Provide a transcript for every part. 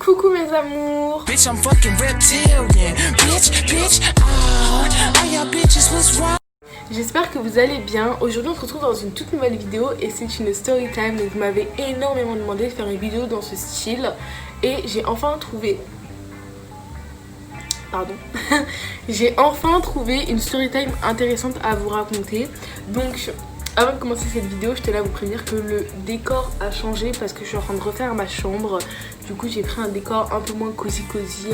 Coucou mes amours. Bitch, I'm fucking reptilian. Bitch, all y'all bitches was wrong. J'espère que vous allez bien. Aujourd'hui on se retrouve dans une toute nouvelle vidéo et c'est une story time. Donc vous m'avez énormément demandé de faire une vidéo dans ce style et j'ai enfin trouvé... Pardon. J'ai enfin trouvé une story time intéressante à vous raconter. Donc avant de commencer cette vidéo, je tenais à vous prévenir que le décor a changé parce que je suis en train de refaire ma chambre. Du coup j'ai pris un décor un peu moins cosy,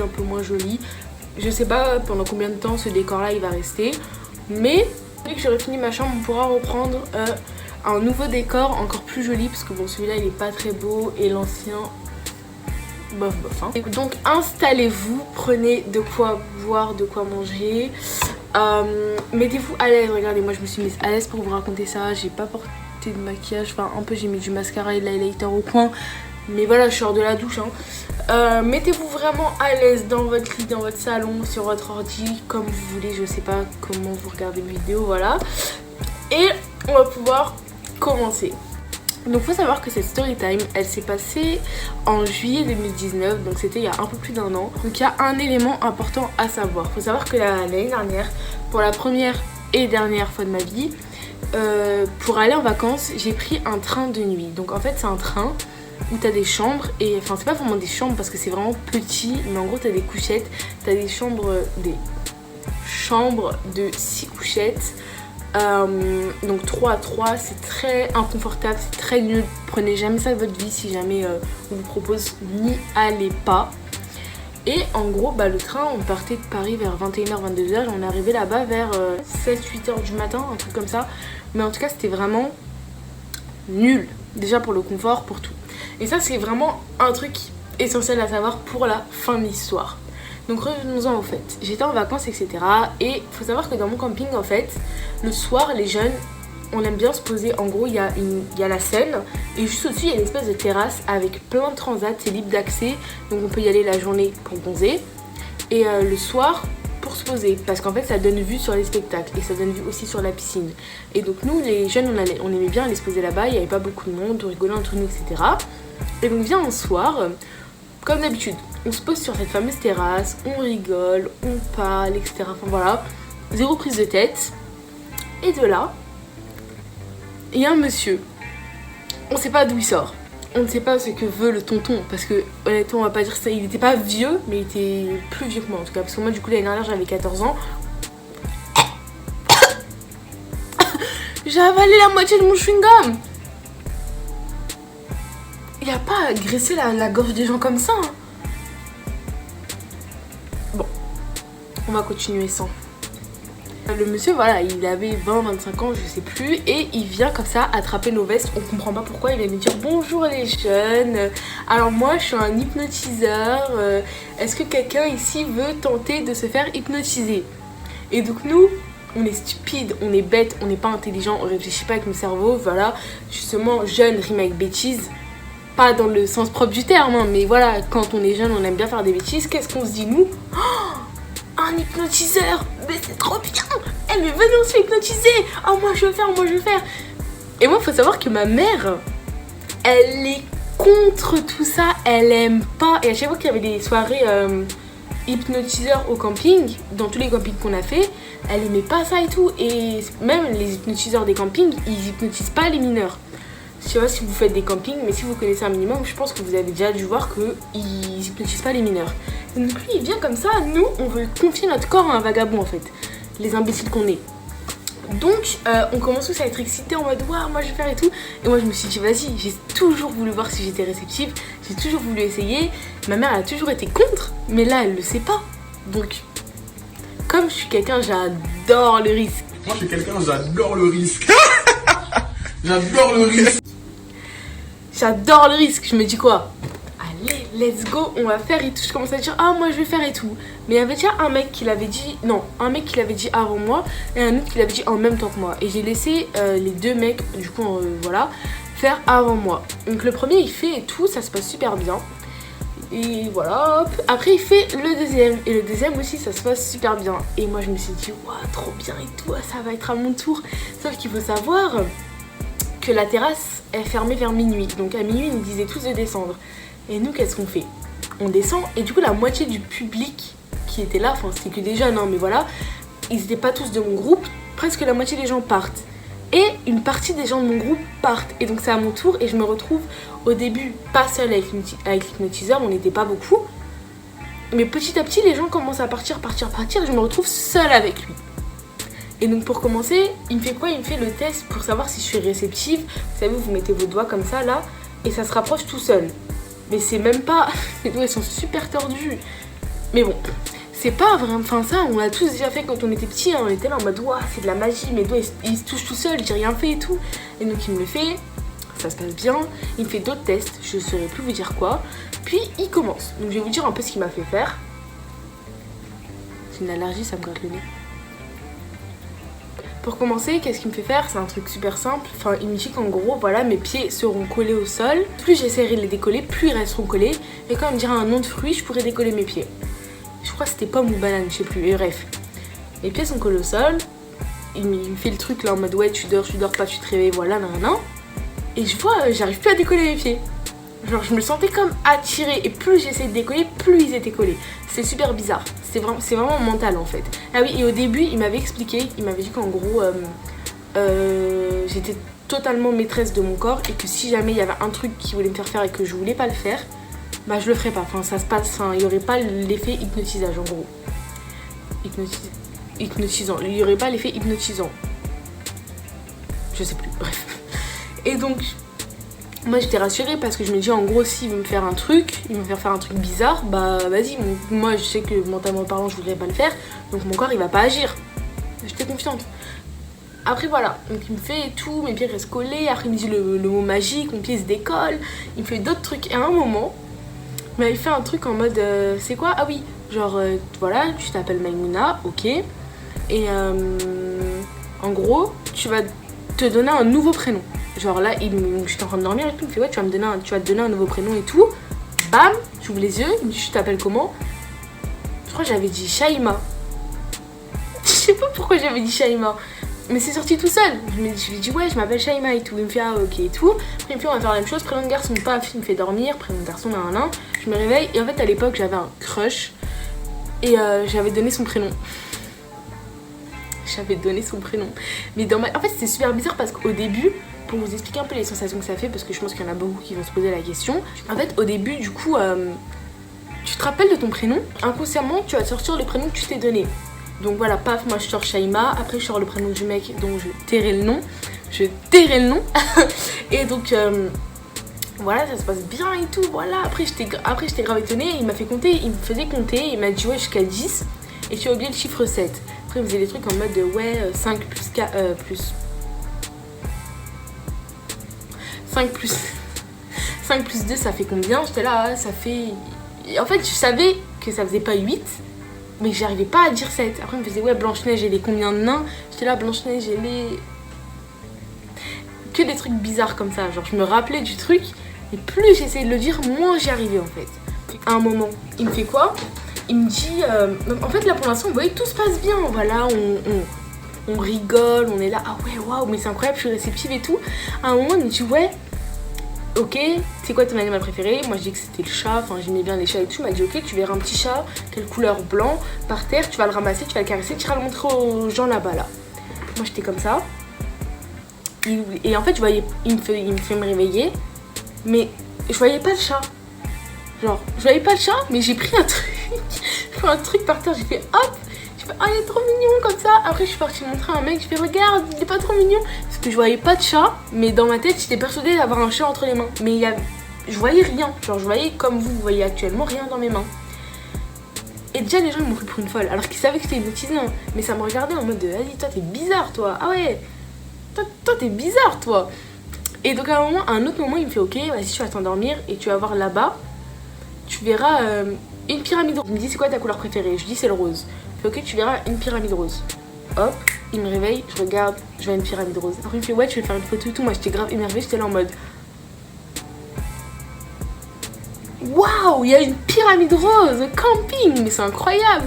un peu moins joli. Je sais pas pendant combien de temps ce décor là il va rester, mais dès que j'aurai fini ma chambre on pourra reprendre un nouveau décor encore plus joli, parce que bon, celui là il est pas très beau et l'ancien bof hein. Et donc installez-vous, prenez de quoi boire, de quoi manger, mettez-vous à l'aise. Regardez, moi je me suis mise à l'aise pour vous raconter ça. J'ai pas porté de maquillage, enfin un peu, j'ai mis du mascara et de l'highlighter au coin, mais voilà, je sors de la douche hein. Mettez-vous vraiment à l'aise dans votre lit, dans votre salon, sur votre ordi, comme vous voulez. Je sais pas comment vous regardez une vidéo, voilà. Et on va pouvoir commencer. Donc faut savoir que cette story time elle s'est passée en juillet 2019, donc c'était il y a un peu plus d'un an. Donc il y a un élément important à savoir. Faut savoir que l'année dernière, pour la première et dernière fois de ma vie, pour aller en vacances, j'ai pris un train de nuit. Donc en fait c'est un train où t'as des chambres, et enfin c'est pas vraiment des chambres parce que c'est vraiment petit, mais en gros t'as des couchettes, t'as des chambres de 6 couchettes. Donc 3 à 3, c'est très inconfortable, c'est très nul. Prenez jamais ça de votre vie. Si jamais on vous propose, n'y allez pas. Et en gros le train, on partait de Paris vers 21h 22h et on est arrivé là-bas vers 7-8h du matin, un truc comme ça. Mais en tout cas c'était vraiment nul, déjà pour le confort, pour tout. Et ça c'est vraiment un truc essentiel à savoir pour la fin de l'histoire. Donc revenons-en au fait, j'étais en vacances etc. Et faut savoir que dans mon camping en fait, le soir les jeunes, on aime bien se poser. En gros il y a la scène et juste au-dessus il y a une espèce de terrasse avec plein de transats, c'est libre d'accès. Donc on peut y aller la journée pour bronzer et le soir pour se poser, parce qu'en fait ça donne vue sur les spectacles et ça donne vue aussi sur la piscine. Et donc nous les jeunes on aimait bien aller se poser là-bas, il n'y avait pas beaucoup de monde, on rigolait entre nous etc. Et donc vient un soir, comme d'habitude, on se pose sur cette fameuse terrasse, on rigole, on parle, etc. Enfin voilà, zéro prise de tête. Et de là, il y a un monsieur, on sait pas d'où il sort, on ne sait pas ce que veut le tonton, parce que honnêtement on va pas dire ça, il était pas vieux, mais il était plus vieux que moi en tout cas, parce que moi du coup l'année dernière j'avais 14 ans. J'ai avalé la moitié de mon chewing-gum. Il a pas graissé la gorge des gens comme ça hein. Bon, on va continuer sans. Le monsieur, voilà, il avait 20-25 ans, je sais plus, et il vient comme ça attraper nos vestes. On comprend pas pourquoi. Il vient nous dire bonjour les jeunes. Alors moi, je suis un hypnotiseur. Est-ce que quelqu'un ici veut tenter de se faire hypnotiser? Et donc nous, on est stupide, on est bête, on n'est pas intelligent, on réfléchit pas avec nos cerveaux. Voilà, justement, jeune rime avec bêtise. Pas dans le sens propre du terme, hein, mais voilà, quand on est jeune, on aime bien faire des bêtises. Qu'est-ce qu'on se dit nous? Un hypnotiseur, mais c'est trop bien. Eh mais venez on se fait hypnotiser. Oh moi je veux faire. Et moi faut savoir que ma mère, elle est contre tout ça, elle aime pas. Et à chaque fois qu'il y avait des soirées hypnotiseurs au camping, dans tous les campings qu'on a fait, elle aimait pas ça et tout. Et même les hypnotiseurs des campings, ils hypnotisent pas les mineurs. Je sais pas si vous faites des campings, mais si vous connaissez un minimum, je pense que vous avez déjà dû voir qu'ils hypnotisent pas les mineurs. Donc lui il vient comme ça, nous on veut confier notre corps à un vagabond en fait, les imbéciles qu'on est. Donc on commence tous à être excités en mode waouh moi je vais faire et tout. Et moi je me suis dit vas-y, j'ai toujours voulu voir si j'étais réceptive, j'ai toujours voulu essayer. Ma mère elle a toujours été contre, mais là elle le sait pas. Donc comme je suis quelqu'un, j'adore le risque. Moi je suis quelqu'un, j'adore le risque. J'adore le risque. J'adore le risque, je me dis quoi? Allez, let's go, on va faire et tout. Je commence à dire ah moi je vais faire et tout. Mais il y avait déjà un mec qui l'avait dit, non, un mec qui l'avait dit avant moi et un autre qui l'avait dit en même temps que moi. Et j'ai laissé les deux mecs, du coup voilà, faire avant moi. Donc le premier il fait et tout, ça se passe super bien. Et voilà, hop. Après il fait le deuxième. Et le deuxième aussi ça se passe super bien. Et moi je me suis dit waouh trop bien et tout, ça va être à mon tour. Sauf qu'il faut savoir que la terrasse est fermée vers minuit. Donc à minuit ils nous disaient tous de descendre. Et nous qu'est-ce qu'on fait? on descend et du coup la moitié du public qui était là, enfin c'était que des jeunes, hein, mais voilà, ils étaient pas tous de mon groupe, presque la moitié des gens partent. Et une partie des gens de mon groupe partent. Et donc c'est à mon tour et je me retrouve au début pas seule avec l'hypnotiseur, on n'était pas beaucoup. Mais petit à petit les gens commencent à partir et je me retrouve seule avec lui. Et donc pour commencer, il me fait quoi? Il me fait le test pour savoir si je suis réceptive. Vous savez, vous mettez vos doigts comme ça là et ça se rapproche tout seul. Mais c'est même pas... Les doigts ils sont super tordus. Mais bon, c'est pas vraiment... Enfin ça, on l'a tous déjà fait quand on était petits, hein. On était là en mode, ouah, c'est de la magie, mes doigts ils se touchent tout seuls, j'ai rien fait et tout. Et donc il me le fait, ça se passe bien. Il me fait d'autres tests, je saurais plus vous dire quoi. Puis il commence. Donc je vais vous dire un peu ce qu'il m'a fait faire. C'est une allergie, ça me gratte le nez. Pour commencer, qu'est-ce qu'il me fait faire? C'est un truc super simple. Enfin, il me dit qu'en gros, voilà, mes pieds seront collés au sol. Plus j'essaierai de les décoller, plus ils resteront collés. Et quand il me dira un nom de fruit, je pourrai décoller mes pieds. Je crois que c'était pomme ou banane, je sais plus. Et bref, mes pieds sont collés au sol. Il me fait le truc là en mode ouais, tu dors pas, tu te réveilles, voilà, nan. Et je vois, j'arrive plus à décoller mes pieds. Genre, je me sentais comme attirée. Et plus j'essayais de décoller, plus ils étaient collés. C'est super bizarre. C'est vraiment mental en fait. Ah oui, et au début, il m'avait expliqué, il m'avait dit qu'en gros, j'étais totalement maîtresse de mon corps et que si jamais il y avait un truc qui voulait me faire faire et que je voulais pas le faire, bah je le ferais pas. Enfin, ça se passe, enfin, il y aurait pas l'effet hypnotisage en gros. Hypnotisant. Il y aurait pas l'effet hypnotisant. Je sais plus, bref. Et donc, moi j'étais rassurée parce que je me dis en gros s'il veut me faire un truc, il veut me faire un truc bizarre, bah vas-y, moi je sais que mentalement parlant je voudrais pas le faire, donc mon corps il va pas agir. J'étais confiante. Après voilà, donc il me fait et tout, mes pieds restent collés, après il me dit le mot magique, mon pied se décolle, il me fait d'autres trucs et à un moment, mais il fait un truc en mode c'est quoi? Ah oui, genre voilà, tu t'appelles Maïmouna, ok, et en gros tu vas te donner un nouveau prénom. Genre là, j'étais en train de dormir et tout, il me fait ouais, tu vas te donner un nouveau prénom et tout. Bam, j'ouvre les yeux, il me dit tu t'appelles comment? Je crois que j'avais dit Shaima. Je sais pas pourquoi j'avais dit Shaima, mais c'est sorti tout seul. Je lui ai dit ouais, je m'appelle Shaima et tout. Il me fait ah ok et tout. Après il me fait on va faire la même chose, prénom de garçon, paf, il me fait dormir, prénom de garçon, nan. Je me réveille et en fait à l'époque j'avais un crush et j'avais donné son prénom. J'avais donné son prénom. Mais en fait c'était super bizarre parce qu'au début, pour vous expliquer un peu les sensations que ça fait, parce que je pense qu'il y en a beaucoup qui vont se poser la question. En fait, au début, du coup, tu te rappelles de ton prénom. Inconsciemment, tu vas sortir le prénom que tu t'es donné. Donc voilà, paf, moi je sors Shaima. Après, je sors le prénom du mec dont je tairai le nom. Et donc, voilà, ça se passe bien et tout. Voilà, après, j'étais grave étonnée. Il m'a fait compter, il me faisait compter. Il m'a dit ouais, jusqu'à 10. Et tu as oublié le chiffre 7. Après, il me faisait des trucs en mode ouais, 5 plus 4, plus... 5 plus 2 ça fait combien? J'étais là, ça fait... En fait je savais que ça faisait pas 8, mais j'arrivais pas à dire 7. Après il me faisait ouais, Blanche-Neige elle est combien de nains? J'étais là, Blanche-Neige elle est... Que des trucs bizarres comme ça, genre je me rappelais du truc et plus j'essayais de le dire, moins j'y arrivais en fait. À un moment, il me fait quoi? Il me dit... En fait là pour l'instant vous voyez tout se passe bien, voilà, on rigole, on est là, ah ouais, waouh, mais c'est incroyable, je suis réceptive et tout. À un moment, il me dit, ouais, ok, c'est quoi ton animal préféré? Moi, je dis que c'était le chat, enfin, j'aimais bien les chats et tout. Il m'a dit, ok, tu verras un petit chat, quelle couleur? Blanc, par terre, tu vas le ramasser, tu vas le caresser, tu iras le montrer aux gens là-bas, là. Moi, j'étais comme ça. Et en fait, je voyais, il me fait me réveiller, mais je voyais pas le chat. Genre, je voyais pas le chat, mais j'ai pris un truc par terre, j'ai fait hop. Ah, il est trop mignon comme ça. Après je suis partie montrer à un mec, je fais regarde, il est pas trop mignon. Parce que je voyais pas de chat, mais dans ma tête j'étais persuadée d'avoir un chat entre les mains. Mais je voyais rien, genre je voyais comme vous voyez actuellement rien dans mes mains. Et déjà les gens m'ont pris pour une folle, alors qu'ils savaient que j'étais hypnotisée, hein. Mais ça me regardait en mode vas-y toi t'es bizarre toi, ah ouais, toi t'es bizarre toi. Et donc à un autre moment il me fait ok, vas-y tu vas t'endormir et tu vas voir là-bas, tu verras une pyramide. Il me dit c'est quoi ta couleur préférée? Je dis c'est le rose. Ok, tu verras une pyramide rose. Hop, il me réveille, je regarde, je vois une pyramide rose. Après il me fait ouais, tu veux faire une photo et tout. Moi j'étais grave énervée, j'étais là en mode waouh, il y a une pyramide rose, camping, mais c'est incroyable.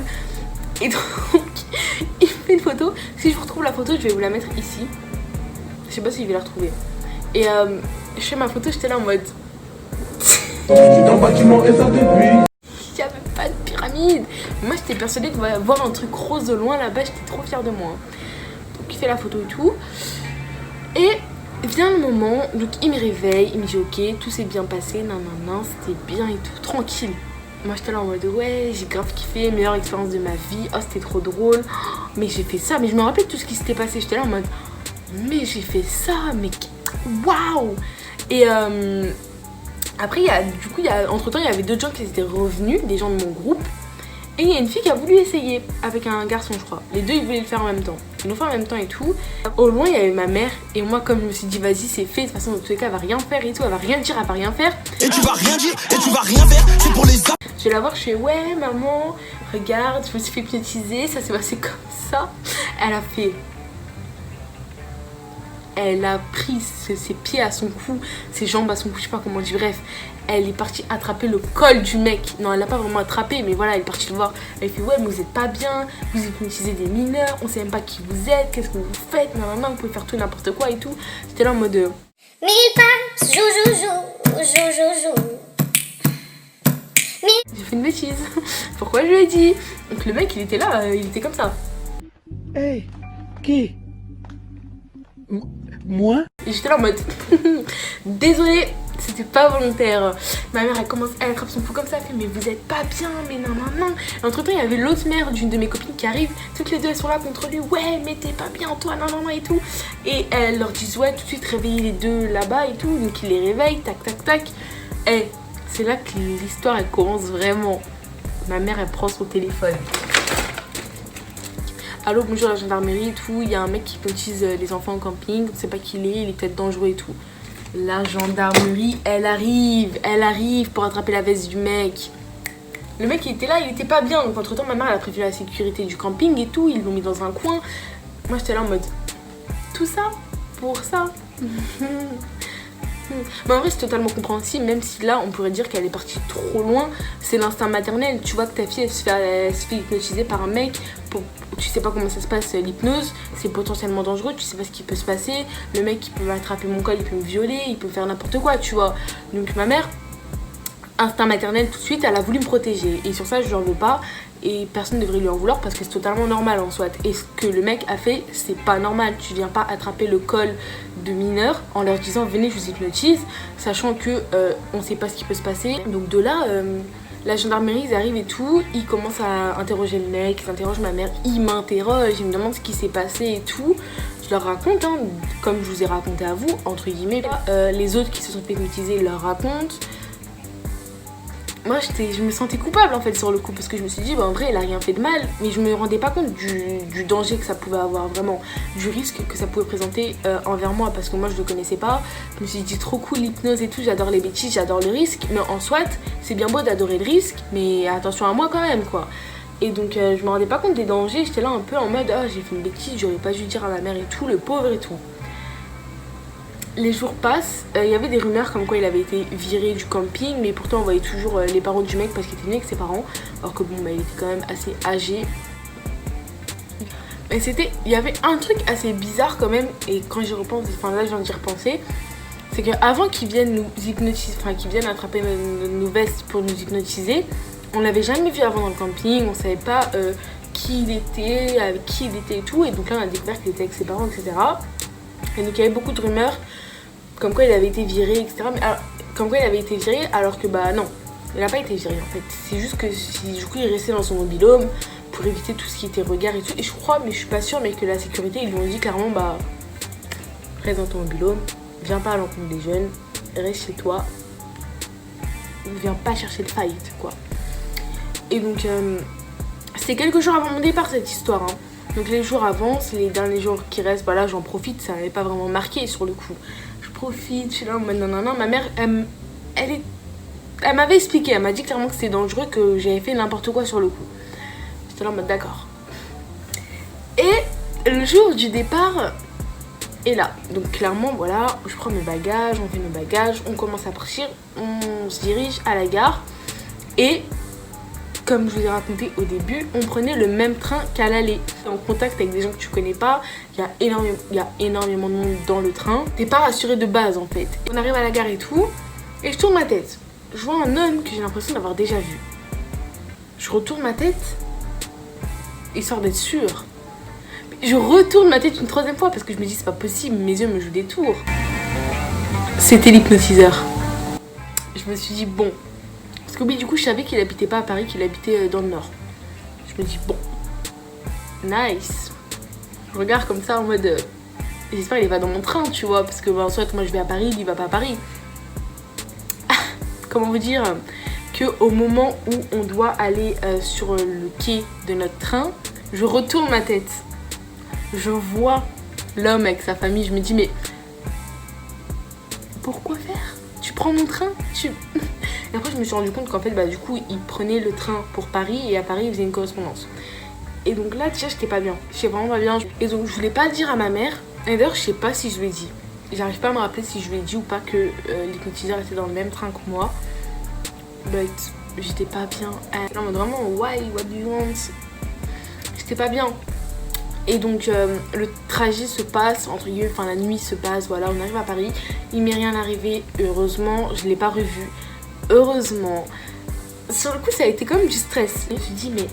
Et donc il me fait une photo. Si je vous retrouve la photo, je vais vous la mettre ici. Je sais pas si je vais la retrouver. Et je fais ma photo, j'étais là en mode Tu t'en bâtiment et ça depuis. Moi j'étais persuadée de voir un truc rose de loin là-bas, j'étais trop fière de moi. Donc il fait la photo et tout. Et vient le moment, donc il me réveille, il me dit ok, tout s'est bien passé, nanana, c'était bien et tout, tranquille. Moi j'étais là en mode ouais, j'ai grave kiffé, meilleure expérience de ma vie, oh c'était trop drôle, mais j'ai fait ça, mais je me rappelle tout ce qui s'était passé, j'étais là en mode mais j'ai fait ça, mais waouh. Et après entre temps il y avait d'autres gens qui étaient revenus, des gens de mon groupe. Et il y a une fille qui a voulu essayer avec un garçon je crois. Les deux ils voulaient le faire en même temps. Ils l'ont fait en même temps et tout. Au loin il y avait ma mère. Et moi comme je me suis dit vas-y c'est fait. De toute façon dans tous les cas elle va rien faire et tout. Elle va rien dire, elle va rien faire. Et tu vas rien dire, et tu vas rien faire. C'est pour les... Je vais la voir, je fais ouais maman, regarde, je me suis fait hypnotiser. Ça s'est passé comme ça. Elle a pris ses pieds à son cou, ses jambes à son cou, je sais pas comment dire, bref. Elle est partie attraper le col du mec. Non, elle l'a pas vraiment attrapé, mais voilà, elle est partie le voir. Elle fait ouais, mais vous êtes pas bien, vous hypnotisez des mineurs, on sait même pas qui vous êtes, qu'est-ce que vous faites, non, vous pouvez faire tout n'importe quoi et tout. J'étais là en mode. Mille pas, jou. J'ai fait une bêtise. Pourquoi je lui ai dit? Donc le mec, il était là, il était comme ça. Hey, qui? Moi? Et j'étais là en mode désolée, c'était pas volontaire. Ma mère elle attrape son pouls comme ça, elle fait mais vous êtes pas bien, mais non. Et entre temps il y avait l'autre mère d'une de mes copines qui arrive, toutes les deux elles sont là contre lui, ouais mais t'es pas bien toi, non et tout. Et elles leur disent ouais tout de suite réveiller les deux là-bas et tout, donc ils les réveillent, tac. Et c'est là que l'histoire elle commence vraiment. Ma mère elle prend son téléphone. Allô, bonjour la gendarmerie et tout, il y a un mec qui hypnotise les enfants au camping, on sait pas qui il est peut-être dangereux et tout. La gendarmerie, elle arrive pour attraper la veste du mec. Le mec il était là, il était pas bien, donc entre temps ma mère elle a prévu la sécurité du camping et tout, ils l'ont mis dans un coin. Moi j'étais là en mode, tout ça pour ça. Mais en vrai c'est totalement compréhensible, même si là on pourrait dire qu'elle est partie trop loin. C'est l'instinct maternel, tu vois que ta fille elle se fait hypnotiser par un mec, tu sais pas comment ça se passe l'hypnose, c'est potentiellement dangereux, tu sais pas ce qui peut se passer. Le mec il peut attraper mon col, il peut me violer, il peut faire n'importe quoi, tu vois. Donc ma mère, instinct maternel tout de suite, elle a voulu me protéger et sur ça je lui en veux pas. Et personne ne devrait lui en vouloir parce que c'est totalement normal en soi. Et ce que le mec a fait, c'est pas normal. Tu viens pas attraper le col de mineurs en leur disant venez je vous hypnotise, sachant que on sait pas ce qui peut se passer. Donc de là, la gendarmerie ils arrivent et tout, ils commencent à interroger le mec, ils interrogent ma mère, ils m'interrogent, ils me demandent ce qui s'est passé et tout. Je leur raconte, hein, comme je vous ai raconté à vous, entre guillemets. Les autres qui se sont fait hypnotiser leur racontent. Moi je me sentais coupable en fait sur le coup parce que je me suis dit bah en vrai elle a rien fait de mal, mais je me rendais pas compte du danger que ça pouvait avoir, vraiment du risque que ça pouvait présenter envers moi parce que moi je le connaissais pas. Je me suis dit trop cool l'hypnose et tout, j'adore les bêtises, j'adore le risque, mais en soit c'est bien beau d'adorer le risque mais attention à moi quand même quoi. Et donc je me rendais pas compte des dangers, j'étais là un peu en mode ah j'ai fait une bêtise, j'aurais pas dû dire à ma mère et tout, le pauvre et tout. Les jours passent, il y avait des rumeurs comme quoi il avait été viré du camping, mais pourtant on voyait toujours les parents du mec parce qu'il était venu avec ses parents, alors que bon bah il était quand même assez âgé. Mais il y avait un truc assez bizarre quand même, et quand j'y repense, enfin là je viens d'y repenser, c'est qu'avant qu'ils viennent nous hypnotiser, enfin qu'ils viennent attraper nos vestes pour nous hypnotiser, on l'avait jamais vu avant dans le camping, on savait pas qui il était, avec qui il était et tout, et donc là on a découvert qu'il était avec ses parents, etc. Et donc il y avait beaucoup de rumeurs comme quoi il avait été viré, etc. Mais alors, comme quoi il avait été viré alors que bah non, il n'a pas été viré en fait. C'est juste que du coup il restait dans son mobil-home pour éviter tout ce qui était regard et tout. Et je crois, mais je suis pas sûre, mais que la sécurité ils lui ont dit clairement bah reste dans ton mobil-home, viens pas à l'encontre des jeunes, reste chez toi, viens pas chercher de fight quoi. Et donc c'est quelques jours avant mon départ cette histoire hein. Donc les jours avancent, les derniers jours qui restent, bah là j'en profite, ça n'avait pas vraiment marqué sur le coup. Je profite, je suis là en mode non. Ma mère, elle m'avait expliqué, elle m'a dit clairement que c'était dangereux, que j'avais fait n'importe quoi sur le coup. J'étais là en mode d'accord. Et le jour du départ est là. Donc clairement voilà, je prends mes bagages, on fait nos bagages, on commence à partir, on se dirige à la gare. Et comme je vous ai raconté au début, on prenait le même train qu'à l'aller. En contact avec des gens que tu connais pas, il y a énormément de monde dans le train. T'es pas rassuré de base en fait. On arrive à la gare et tout, et je tourne ma tête. Je vois un homme que j'ai l'impression d'avoir déjà vu. Je retourne ma tête, histoire d'être sûre. Je retourne ma tête une troisième fois parce que je me dis c'est pas possible, mes yeux me jouent des tours. C'était l'hypnotiseur. Je me suis dit bon, parce que oui du coup je savais qu'il habitait pas à Paris, qu'il habitait dans le nord. Je me dis bon, nice. Je regarde comme ça en mode j'espère qu'il va dans mon train, tu vois, parce que en soit moi je vais à Paris, il va pas à Paris. Comment vous dire que au moment où on doit aller sur le quai de notre train, je retourne ma tête. Je vois l'homme avec sa famille, je me dis mais pourquoi faire? Tu prends mon train? Et après je me suis rendu compte qu'en fait du coup il prenait le train pour Paris et à Paris il faisait une correspondance. Et donc là déjà j'étais pas bien, j'étais vraiment pas bien. Et donc je voulais pas le dire à ma mère. Et d'ailleurs je sais pas si je lui ai dit. J'arrive pas à me rappeler si je lui ai dit ou pas que l'hypnotiseur était dans le même train que moi. But j'étais pas bien. Non mais vraiment why, what do you want? J'étais pas bien. Et donc le trajet se passe, entre guillemets, enfin la nuit se passe, voilà, on arrive à Paris. Il m'est rien arrivé, heureusement, je l'ai pas revu. Heureusement. Sur le coup ça a été comme du stress. Je me suis dit mais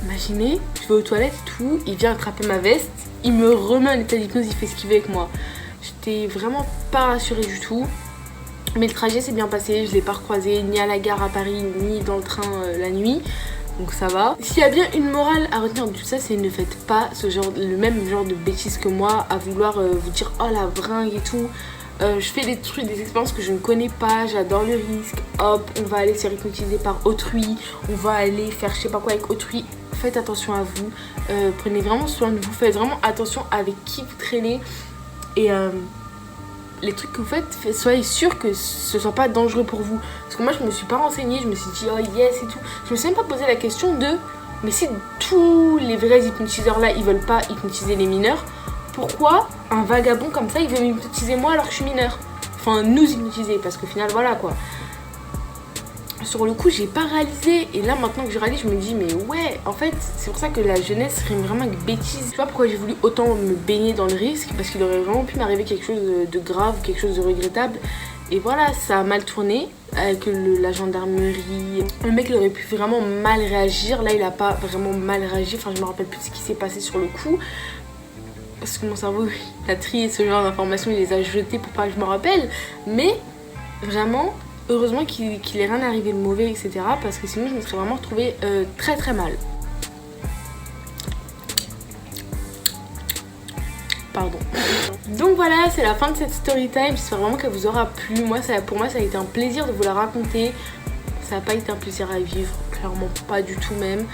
imaginez, je vais aux toilettes et tout, il vient attraper ma veste, il me remet en état d'hypnose, il fait ce qu'il veut avec moi. J'étais vraiment pas rassurée du tout. Mais le trajet s'est bien passé, je l'ai pas recroisé ni à la gare à Paris ni dans le train la nuit. Donc ça va. S'il y a bien une morale à retenir de tout ça, c'est ne faites pas le même genre de bêtises que moi, à vouloir vous dire oh la bringue et tout. Je fais des trucs, des expériences que je ne connais pas, j'adore le risque. Hop, on va aller se faire hypnotiser par autrui, on va aller faire je sais pas quoi avec autrui. Faites attention à vous, prenez vraiment soin de vous, faites vraiment attention avec qui vous traînez. Et les trucs que vous faites, soyez sûr que ce soit pas dangereux pour vous. Parce que moi je me suis pas renseignée, je me suis dit oh yes et tout. Je me suis même pas posé la question de mais si tous les vrais hypnotiseurs là ils veulent pas hypnotiser les mineurs, pourquoi un vagabond comme ça il veut m'hypnotiser moi alors que je suis mineure? Enfin nous hypnotiser parce qu'au final voilà quoi. Sur le coup j'ai pas réalisé et là maintenant que je réalise je me dis mais ouais en fait c'est pour ça que la jeunesse rime vraiment avec bêtises. Tu vois pourquoi j'ai voulu autant me baigner dans le risque, parce qu'il aurait vraiment pu m'arriver quelque chose de grave, quelque chose de regrettable. Et voilà, ça a mal tourné avec la gendarmerie. Le mec il aurait pu vraiment mal réagir, là il a pas vraiment mal réagi, enfin je me rappelle plus de ce qui s'est passé sur le coup. Parce que mon cerveau il a trié ce genre d'informations, il les a jetées pour pas que je me rappelle. Mais vraiment heureusement qu'il ait rien arrivé de mauvais, etc. Parce que sinon je me serais vraiment retrouvée très très mal. Pardon. Donc voilà, c'est la fin de cette story time. J'espère vraiment qu'elle vous aura plu. Pour moi ça a été un plaisir de vous la raconter. Ça n'a pas été un plaisir à vivre, clairement pas du tout même.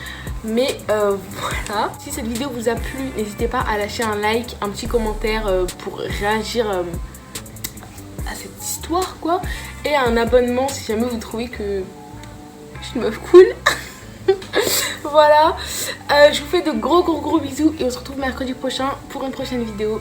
Mais voilà. Si cette vidéo vous a plu, n'hésitez pas à lâcher un like, un petit commentaire pour réagir à cette histoire quoi. Et un abonnement si jamais vous trouvez que je suis une meuf cool. Voilà, je vous fais de gros bisous et on se retrouve mercredi prochain pour une prochaine vidéo.